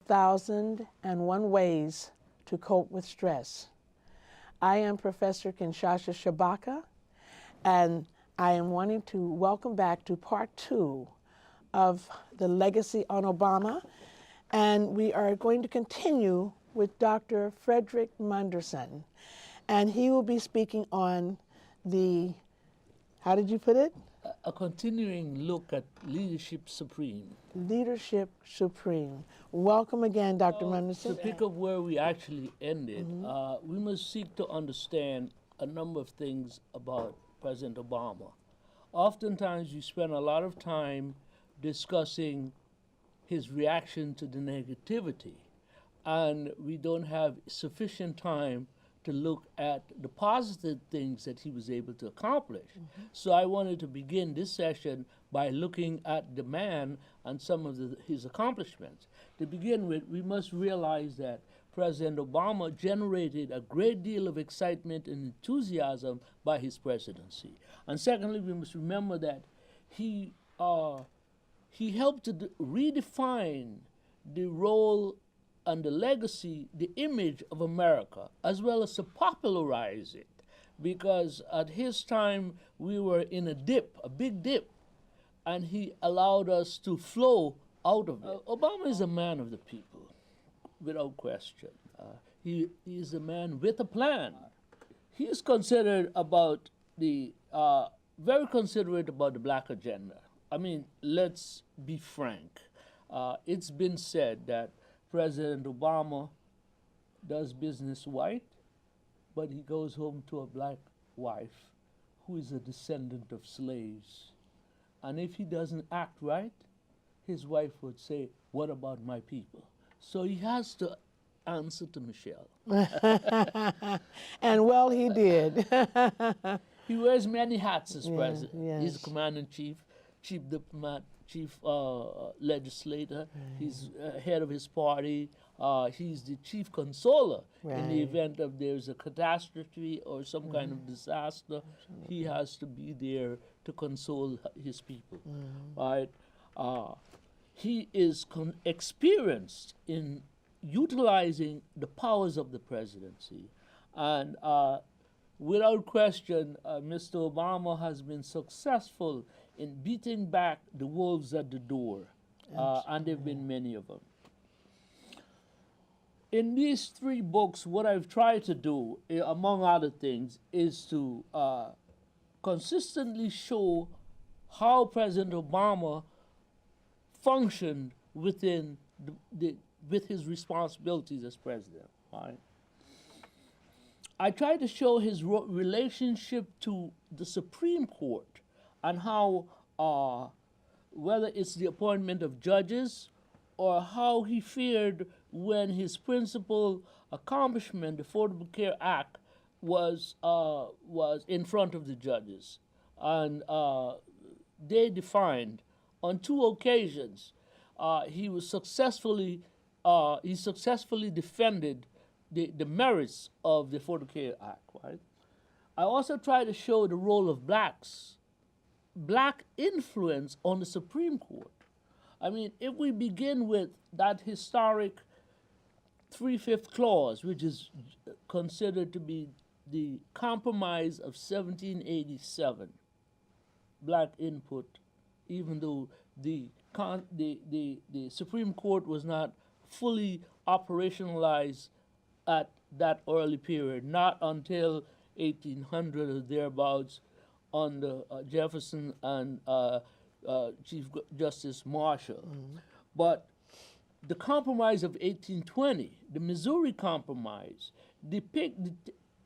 1001 Ways to Cope with Stress. I am Professor Kenshasa Shabaka, and I am wanting to welcome back to part 2 of the Legacy on Obama, and we are going to continue with Dr. Frederick Monderson, and he will be speaking on the, how did you put it? A continuing look at Leadership Supreme. Leadership Supreme. Welcome again, Dr. Monderson. To pick up where we actually ended, we must seek to understand a number of things about President Obama. Oftentimes, we spend a lot of time discussing his reaction to the negativity, and we don't have sufficient time to look at the positive things that he was able to accomplish. So I wanted to begin this session by looking at the man and some of his accomplishments. To begin with, we must realize that President Obama generated a great deal of excitement and enthusiasm by his presidency. And secondly, we must remember that he helped to redefine the role and the legacy, the image of America, as well as to popularize it. Because at his time, we were in a dip, a big dip, and he allowed us to flow out of it. Obama is a man of the people, without question. He is a man with a plan. He is considered about the, very considerate about the black agenda. I mean, let's be frank. It's been said that President Obama does business white, but he goes home to a black wife who is a descendant of slaves. And if he doesn't act right, his wife would say, "What about my people?" So he has to answer to Michelle. And well, he did. He wears many hats as president. Yes. He's commander-in-chief, chief diplomat, chief legislator. He's head of his party. He's the chief consoler in the event of there's a catastrophe or some kind of disaster. He has to be there to console his people. Right? He is experienced in utilizing the powers of the presidency. And without question, Mr. Obama has been successful in beating back the wolves at the door, and there have been many of them. In these 3 books, what I've tried to do, among other things, is to consistently show how President Obama functioned within with his responsibilities as president. Right? I tried to show his relationship to the Supreme Court and how, whether it's the appointment of judges or how he fared when his principal accomplishment, the Affordable Care Act, was in front of the judges. And they defined on 2 occasions he successfully defended the merits of the Affordable Care Act. Right? I also tried to show the role of black influence on the Supreme Court. I mean, if we begin with that historic 3/5 clause, which is considered to be the Compromise of 1787, black input, even though the Supreme Court was not fully operationalized at that early period, not until 1800 or thereabouts, under Jefferson and Chief Justice Marshall. But the Compromise of 1820, the Missouri Compromise,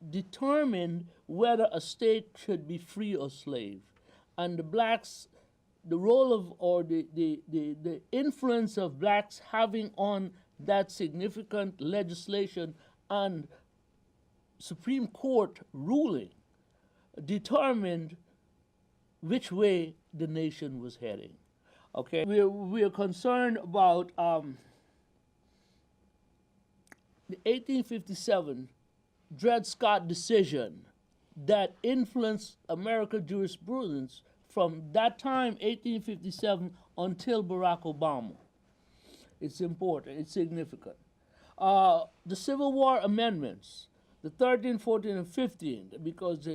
determined whether a state should be free or slave. And the blacks, the role of, or the influence of blacks having on that significant legislation and Supreme Court ruling determined which way the nation was heading. Okay, we're concerned about the 1857 Dred Scott decision that influenced American jurisprudence from that time, 1857, until Barack Obama. It's important. It's significant. The Civil War amendments, the 13th, 14th, and 15th, because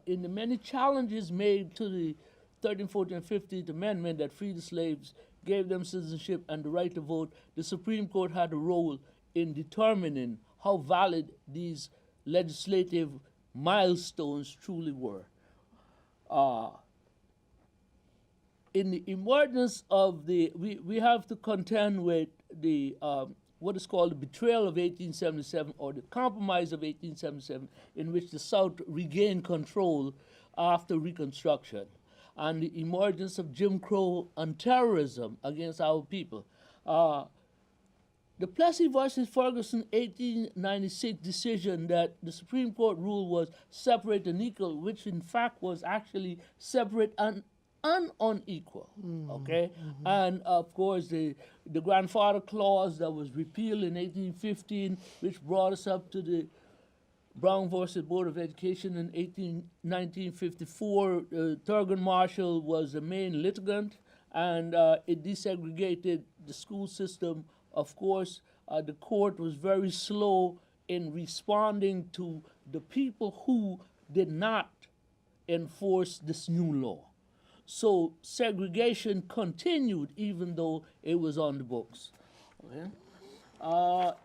in the many challenges made to the 13th, 14th, and 15th Amendment that freed the slaves, gave them citizenship and the right to vote, the Supreme Court had a role in determining how valid these legislative milestones truly were. In the emergence of we have to contend with the what is called the betrayal of 1877 or the compromise of 1877, in which the South regained control after Reconstruction, and the emergence of Jim Crow and terrorism against our people. The Plessy versus Ferguson 1896 decision that the Supreme Court ruled was separate and equal, which in fact was actually separate and unequal, okay? And of course, the grandfather clause that was repealed in 1815, which brought us up to the Brown versus Board of Education in 1954. Thurgood Marshall was the main litigant, and it desegregated the school system. Of course, the court was very slow in responding to the people who did not enforce this new law. So segregation continued even though it was on the books. Okay?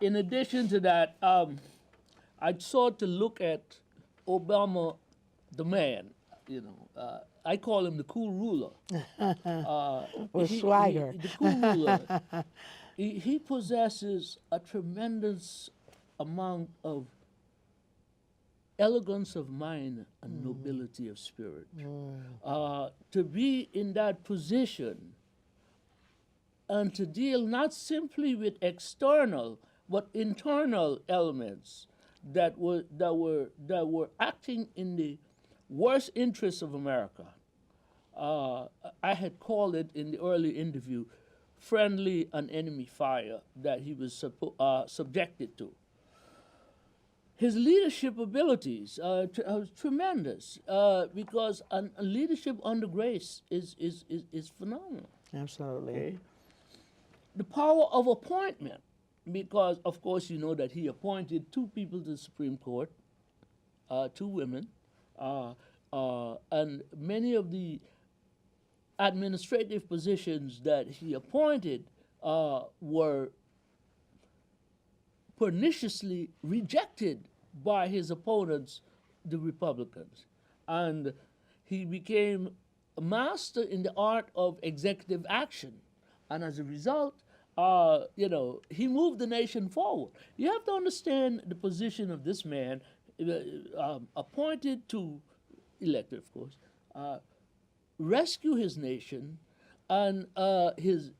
In addition to that, I sought to look at Obama, the man. I call him the cool ruler. With swagger. The cool ruler. He possesses a tremendous amount of elegance of mind and nobility of spirit. To be in that position and to deal not simply with external but internal elements that were acting in the worst interests of America. I had called it in the early interview friendly and enemy fire that he was subjected to. His leadership abilities are tremendous because a leadership under grace is phenomenal. Absolutely. Okay? The power of appointment, because of course you know that he appointed two people to the Supreme Court, two women, and many of the administrative positions that he appointed were perniciously rejected by his opponents, the Republicans. And he became a master in the art of executive action. And as a result, he moved the nation forward. You have to understand the position of this man, appointed to, elected of course, rescue his nation and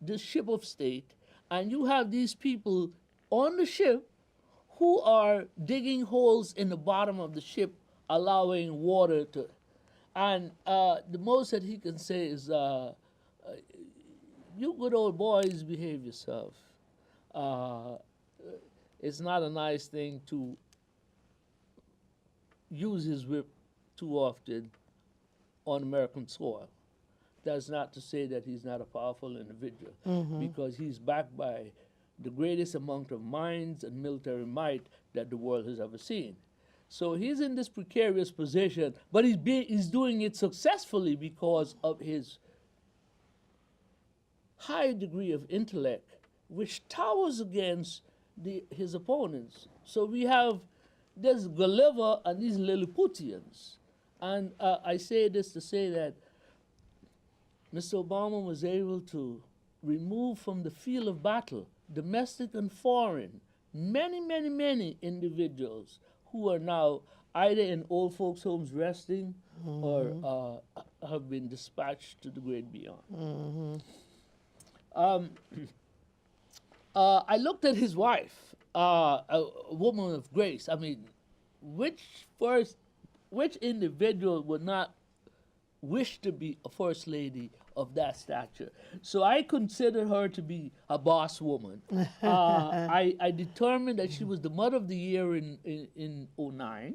this ship of state, and you have these people on the ship who are digging holes in the bottom of the ship, allowing water to, and the most that he can say is, you good old boys, behave yourself. It's not a nice thing to use his whip too often on American soil. That's not to say that he's not a powerful individual, because he's backed by the greatest amount of minds and military might that the world has ever seen. So he's in this precarious position, but he's doing it successfully because of his high degree of intellect, which towers against his opponents. So we have this Gulliver and these Lilliputians. And I say this to say that Mr. Obama was able to remove from the field of battle, domestic and foreign, many, many, many individuals who are now either in old folks' homes resting or have been dispatched to the great beyond. I looked at his wife, a woman of grace. I mean, which individual would not wish to be a first lady of that stature? So I consider her to be a boss woman. I determined that she was the Mother of the Year in 2009.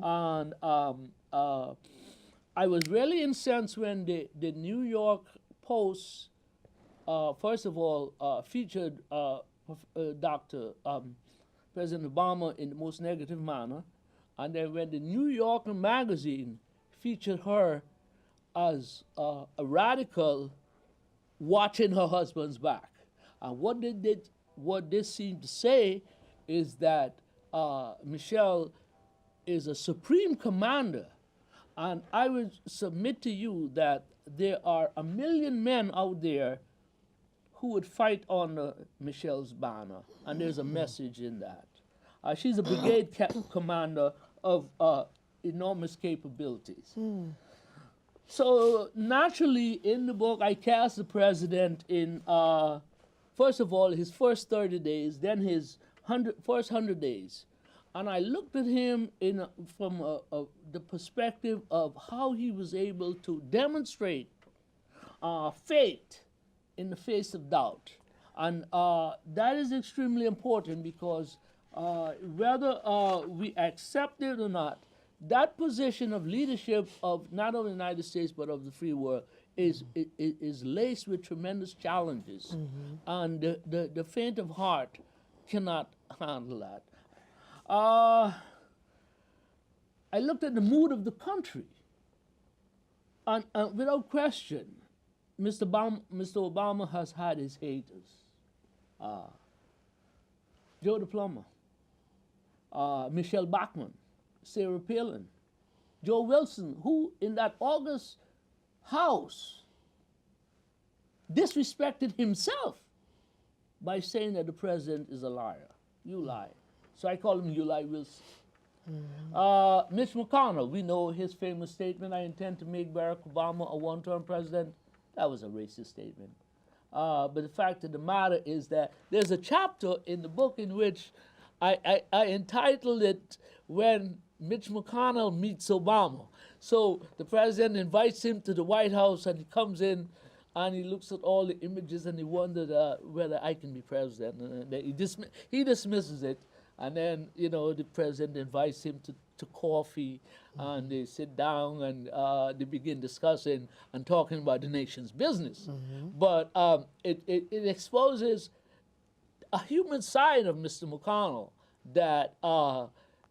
And I was really incensed when the New York Post first of all, featured President Obama in the most negative manner, and then when the New Yorker magazine featured her as a radical watching her husband's back. And what this seemed to say is that Michelle is a supreme commander, and I would submit to you that there are 1 million men out there who would fight on Michelle's banner, and there's a message in that. She's a brigade commander of enormous capabilities. So naturally, in the book, I cast the president in, first of all, his first 30 days, then his first 100 days. And I looked at him from the perspective of how he was able to demonstrate faith in the face of doubt. And that is extremely important because whether we accept it or not, that position of leadership of not only the United States but of the free world is laced with tremendous challenges. And the faint of heart cannot handle that. I looked at the mood of the country, and without question, Mr. Obama has had his haters. Joe the Plumber, Michelle Bachmann, Sarah Palin, Joe Wilson, who in that August House disrespected himself by saying that the president is a liar. You lie. So I call him You Lie Wilson. Mitch McConnell, we know his famous statement, I intend to make Barack Obama a one-term president. That was a racist statement. But the fact of the matter is that there's a chapter in the book in which I entitled it When Mitch McConnell Meets Obama. So the president invites him to the White House, and he comes in and he looks at all the images and he wondered whether I can be president. And he dismisses it. And then, the president invites him to coffee, and they sit down and they begin discussing and talking about the nation's business. But it exposes a human side of Mr. McConnell that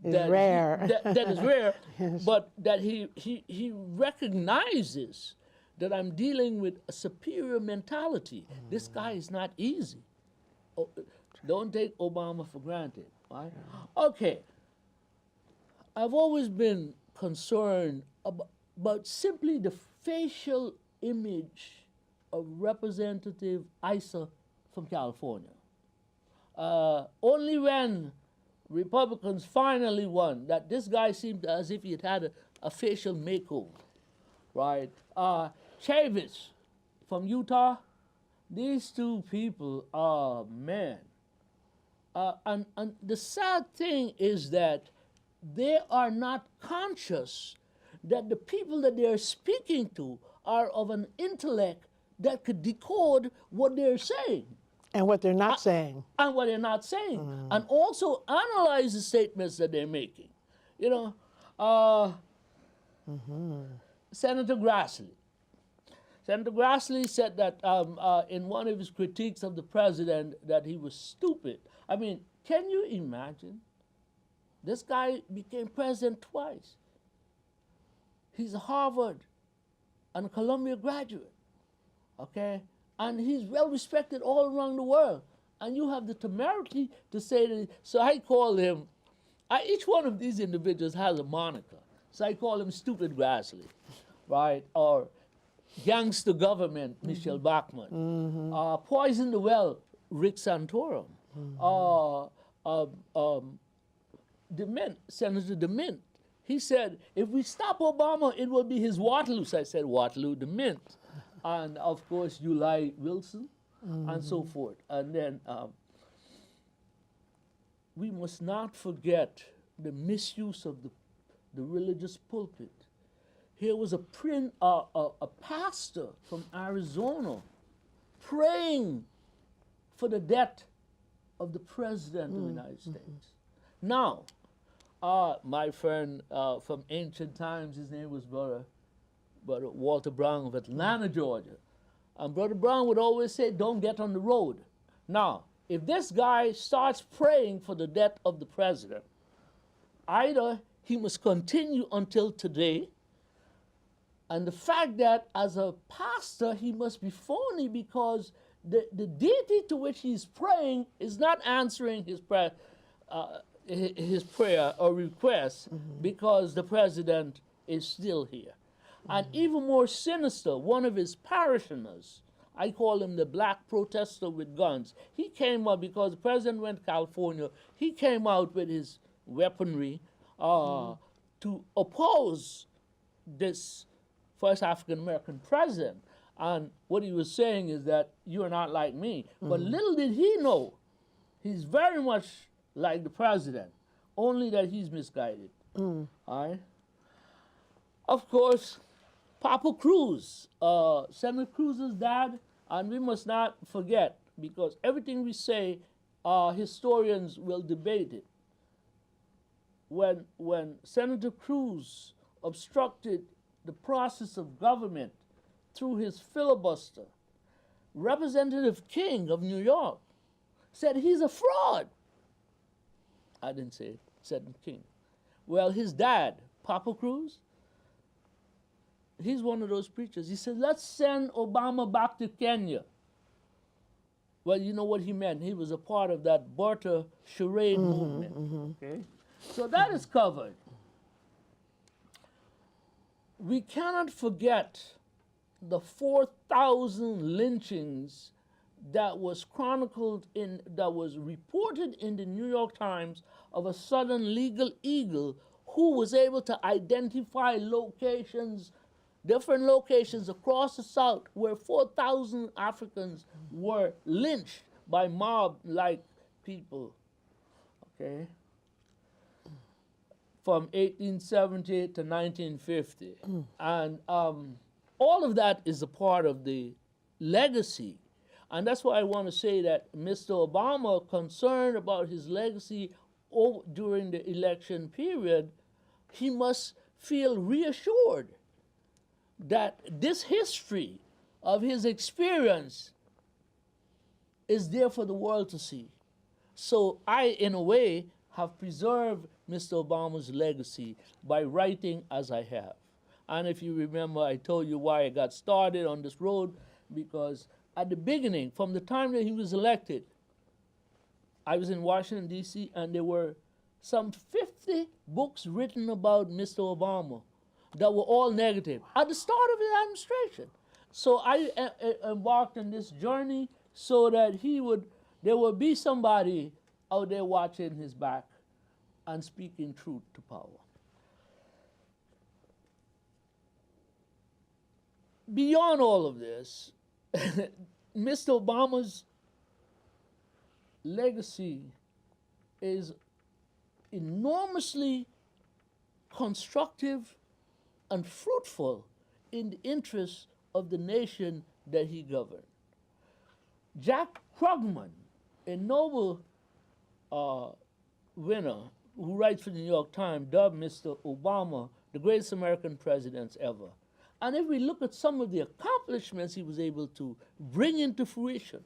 is rare. That is rare, Yes. but that he recognizes that I'm dealing with a superior mentality. This guy is not easy. Don't take Obama for granted. Right? Okay. I've always been concerned about simply the facial image of Representative Issa from California. Only when Republicans finally won that this guy seemed as if he had a facial makeover, right? Chavis from Utah, these two people are man. And the sad thing is that they are not conscious that the people that they are speaking to are of an intellect that could decode what they're saying. And what they're not saying. And what they're not saying. And also analyze the statements that they're making. Senator Grassley. Senator Grassley said that in one of his critiques of the president that he was stupid. I mean, can you imagine? This guy became president twice. He's a Harvard and Columbia graduate, okay? And he's well respected all around the world. And you have the temerity to say that. So I call him, each one of these individuals has a moniker. So I call him Stupid Grassley, right? Or Gangster Government, Michelle Bachmann. Poison the Well, Rick Santorum. Senator DeMint. He said, if we stop Obama, it will be his Waterloo. So I said, Waterloo DeMint. And of course, You Lie Wilson, and so forth. And then we must not forget the misuse of the religious pulpit. Here was a pastor from Arizona praying for the death of the president of the United States. Now, my friend from ancient times, his name was Brother Walter Brown of Atlanta, Georgia. And Brother Brown would always say, don't get on the road. Now, if this guy starts praying for the death of the president, either he must continue until today, and the fact that as a pastor he must be phony because the deity to which he's praying is not answering his prayer or request because the president is still here. And even more sinister, one of his parishioners, I call him the black protester with guns, he came out because the president went to California, he came out with his weaponry to oppose this first African-American president. And what he was saying is that you're not like me. But little did he know, he's very much like the president, only that he's misguided. All right? Of course, Papa Cruz, Senator Cruz's dad, and we must not forget, because everything we say, historians will debate it. When Senator Cruz obstructed the process of government through his filibuster, Representative King of New York said he's a fraud. I didn't say it, said King. Well, his dad, Papa Cruz, he's one of those preachers. He said, let's send Obama back to Kenya. Well, you know what he meant. He was a part of that Bertha charade movement. Okay? So that is covered. We cannot forget the 4,000 lynchings that was chronicled that was reported in the New York Times of a Southern legal eagle who was able to identify locations, different locations across the South where 4,000 Africans were lynched by mob-like people, okay, from 1878 to 1950. And all of that is a part of the legacy. And that's why I want to say that Mr. Obama, concerned about his legacy during the election period, he must feel reassured that this history of his experience is there for the world to see. So I, in a way, have preserved Mr. Obama's legacy by writing as I have. And if you remember, I told you why I got started on this road, because at the beginning, from the time that he was elected, I was in Washington, D.C., and there were some 50 books written about Mr. Obama that were all negative at the start of his administration. So I embarked on this journey so that there would be somebody out there watching his back and speaking truth to power. Beyond all of this, Mr. Obama's legacy is enormously constructive and fruitful in the interests of the nation that he governed. Jack Krugman, a Nobel winner who writes for the New York Times, dubbed Mr. Obama the greatest American president ever. And if we look at some of the accomplishments he was able to bring into fruition,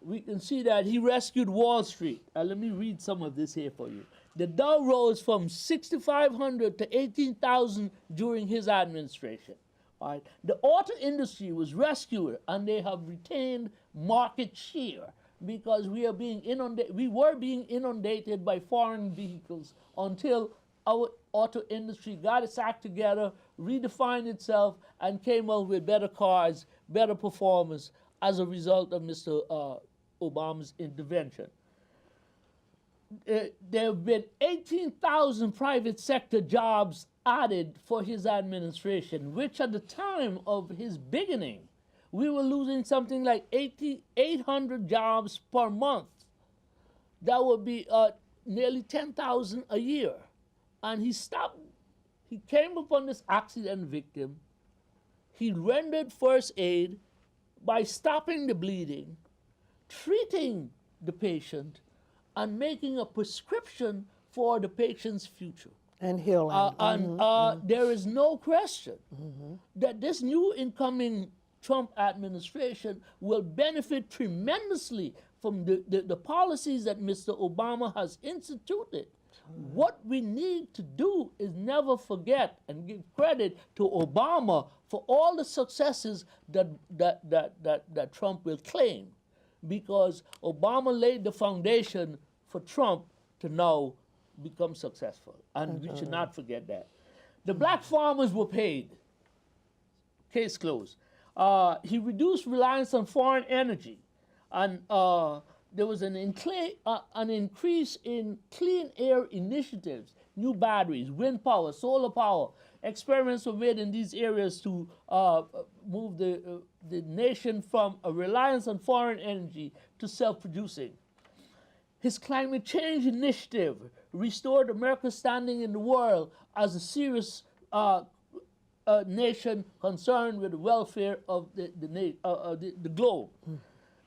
we can see that he rescued Wall Street. Let me read some of this here for you. The Dow rose from 6,500 to 18,000 during his administration. Right? The auto industry was rescued, and they have retained market share because we were being inundated by foreign vehicles until our auto industry got its act together, redefined itself, and came out with better cars, better performance as a result of Mr. Obama's intervention. There have been 18,000 private sector jobs added for his administration, which at the time of his beginning, we were losing something like 800 jobs per month. That would be nearly 10,000 a year. And he came upon this accident victim. He rendered first aid by stopping the bleeding, treating the patient, and making a prescription for the patient's future. And healing. There is no question that this new incoming Trump administration will benefit tremendously from the policies that Mr. Obama has instituted. What we need to do is never forget and give credit to Obama for all the successes that Trump will claim, because Obama laid the foundation for Trump to now become successful. And we should not forget that. The black farmers were paid. Case closed. He reduced reliance on foreign energy, and there was an increase in clean air initiatives, new batteries, wind power, solar power. Experiments were made in these areas to move the nation from a reliance on foreign energy to self-producing. His climate change initiative restored America's standing in the world as a serious nation concerned with the welfare of the globe.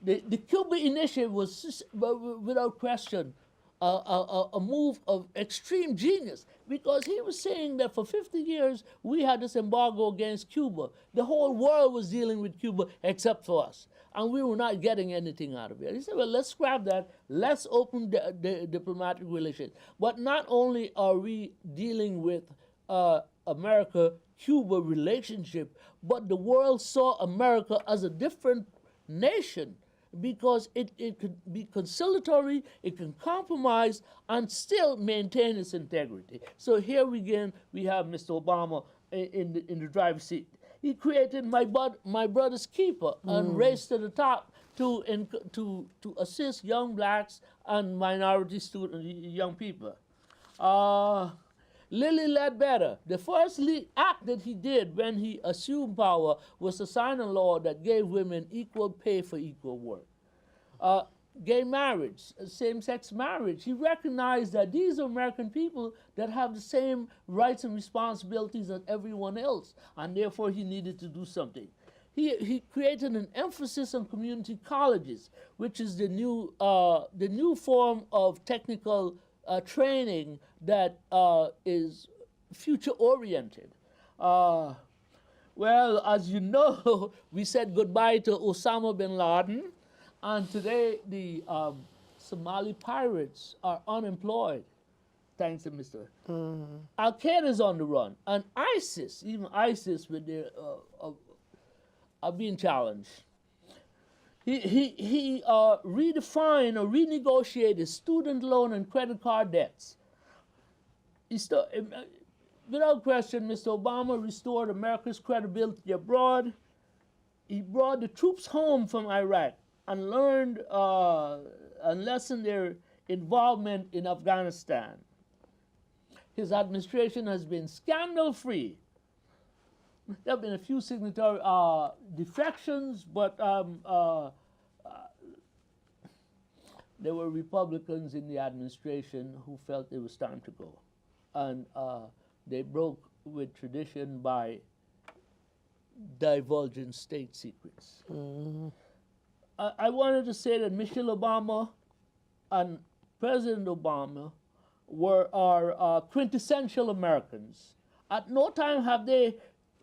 The Cuba initiative was, without question, a move of extreme genius, because he was saying that for 50 years we had this embargo against Cuba. The whole world was dealing with Cuba except for us, and we were not getting anything out of it. He said, well, let's scrap that. Let's open the diplomatic relations. But not only are we dealing with America-Cuba relationship, but the world saw America as a different nation, because it could be conciliatory, it can compromise, and still maintain its integrity. So here again, we have Mr. Obama in the driver's seat. He created My Brother's Keeper and Race to the Top to assist young blacks and minority young people. Lilly Ledbetter, the first act that he did when he assumed power was to sign a law that gave women equal pay for equal work. Gay marriage, same-sex marriage. He recognized that these are American people that have the same rights and responsibilities as everyone else, and therefore he needed to do something. He created an emphasis on community colleges, which is the new form of technical training that is future-oriented. Well, as you know, we said goodbye to Osama bin Laden, and today the Somali pirates are unemployed, thanks to Mr. Al-Qaeda is on the run, and ISIS, even ISIS, with their, are being challenged. He redefined or renegotiated student loan and credit card debts. Without question, Mr. Obama restored America's credibility abroad. He brought the troops home from Iraq and learned and lessened their involvement in Afghanistan. His administration has been scandal-free. There have been a few signatory defections, but there were Republicans in the administration who felt it was time to go. And they broke with tradition by divulging state secrets. I wanted to say that Michelle Obama and President Obama are quintessential Americans. At no time have they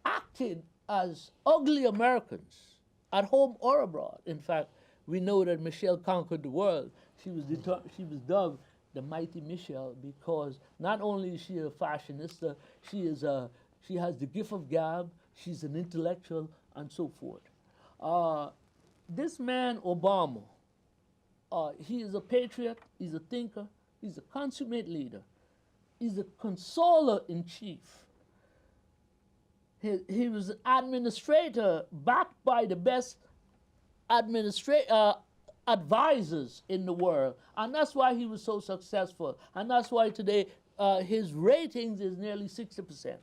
acted as ugly Americans, at home or abroad. In fact, we know that Michelle conquered the world. She was dubbed the mighty Michelle because not only is she a fashionista, she has the gift of gab, she's an intellectual, and so forth. This man, Obama, he is a patriot, he's a thinker, he's a consummate leader, he's a consoler-in-chief. He was an administrator backed by the best advisors in the world, and that's why he was so successful, and that's why today his ratings is nearly 60%.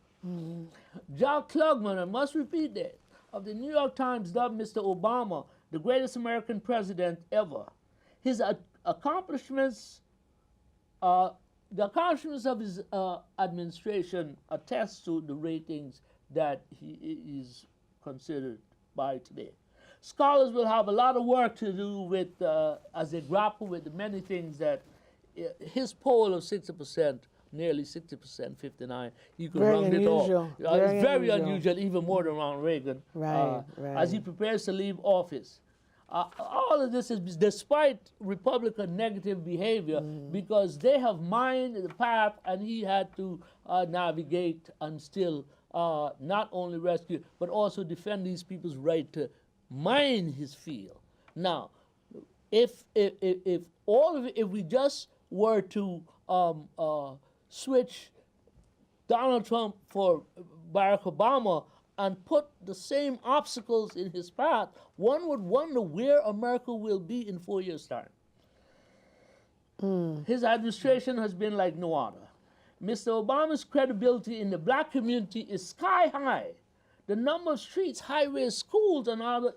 John Klugman, I must repeat that, of the New York Times dubbed Mr. Obama the greatest American president ever. His accomplishments, the accomplishments of his administration attest to the ratings that he is considered by today. Scholars will have a lot of work to do with, as they grapple with the many things that his poll of 60% nearly 60%, 59. You could Very round unusual. it off. Very It's very unusual. unusual, even more than Ronald Reagan. Right, As he right. prepares to leave office. All of this is despite Republican negative behavior because they have mined the path and he had to navigate and still not only rescue but also defend these people's right to mine his field. Now, if all of it, if we just were to switch Donald Trump for Barack Obama and put the same obstacles in his path, one would wonder where America will be in 4 years' time. His administration has been like no other. Mr. Obama's credibility in the black community is sky high. The number of streets, highways, schools, and other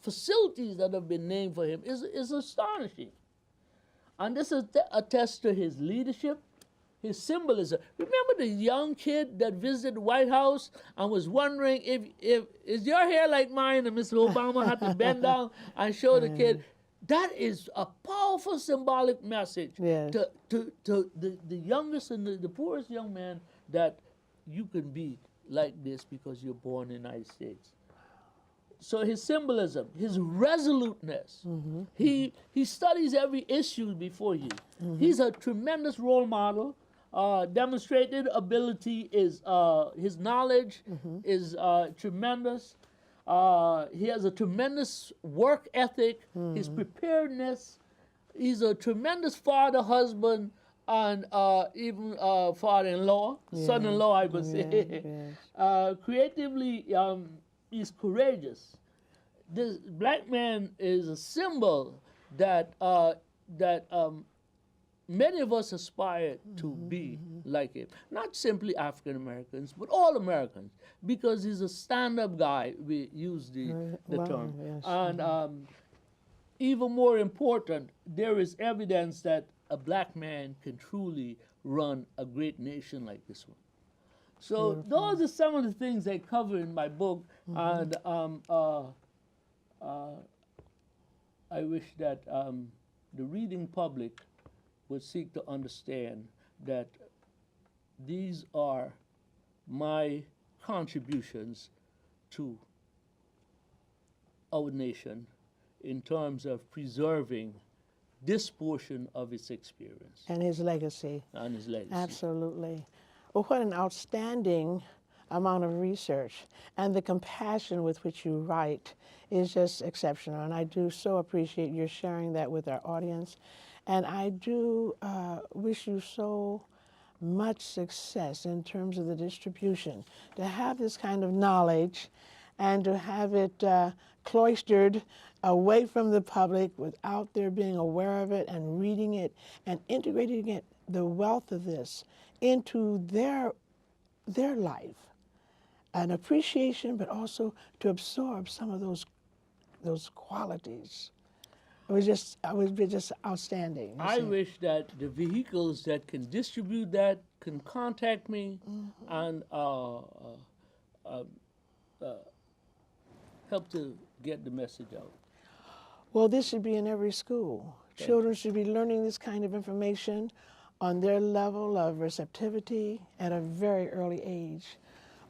facilities that have been named for him is astonishing. And this attests to his leadership, his symbolism. Remember the young kid that visited the White House and was wondering if is your hair like mine, and Mr. Obama had to bend down and show the kid. That is a powerful symbolic message Yes. to the youngest and the poorest young man that you can be like this because you're born in the United States. So his symbolism, his resoluteness, he studies every issue before you. He's a tremendous role model. Demonstrated ability is his knowledge is tremendous. He has a tremendous work ethic. His preparedness. He's a tremendous father, husband, and even father-in-law, son-in-law, I would say. Yes. Creatively, he's courageous. This black man is a symbol that many of us aspire to be like him. Not simply African Americans, but all Americans, because he's a stand-up guy. We use the Wow, term. yes. And even more important, there is evidence that a black man can truly run a great nation like this one. So those are some of the things I cover in my book, and I wish that the reading public would seek to understand that these are my contributions to our nation in terms of preserving this portion of its experience And his legacy. and his legacy. Absolutely. Well, what an outstanding amount of research, and the compassion with which you write is just exceptional. And I do so appreciate your sharing that with our audience. And I do wish you so much success in terms of the distribution. To have this kind of knowledge and to have it cloistered away from the public without their being aware of it and reading it and integrating it, the wealth of this, into their life. An appreciation, but also to absorb some of those qualities. It was just outstanding. you I see. wish that the vehicles that can distribute that can contact me and help to get the message out. Well, this should be in every school. Children should be learning this kind of information on their level of receptivity at a very early age.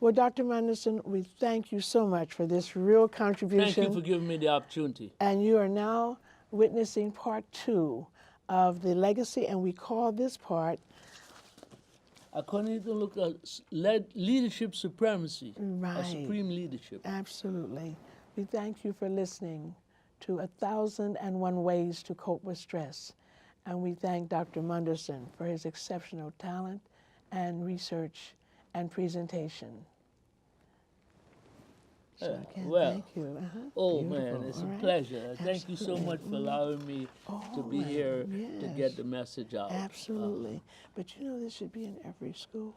Well, Dr. Monderson, we thank you so much for this real contribution. Thank you for giving me the opportunity. And you are now witnessing part 2 of the legacy, and we call this part According to look at leadership supremacy, a Right. supreme leadership. Absolutely. We thank you for listening to 1,001 Ways to Cope with Stress. And we thank Dr. Monderson for his exceptional talent and research and presentation. So again, well, thank you. Oh Beautiful. man, it's All a right. pleasure. Thank you so much for allowing me to be right. here to Yes. get the message out. Absolutely. But you know, this should be in every school.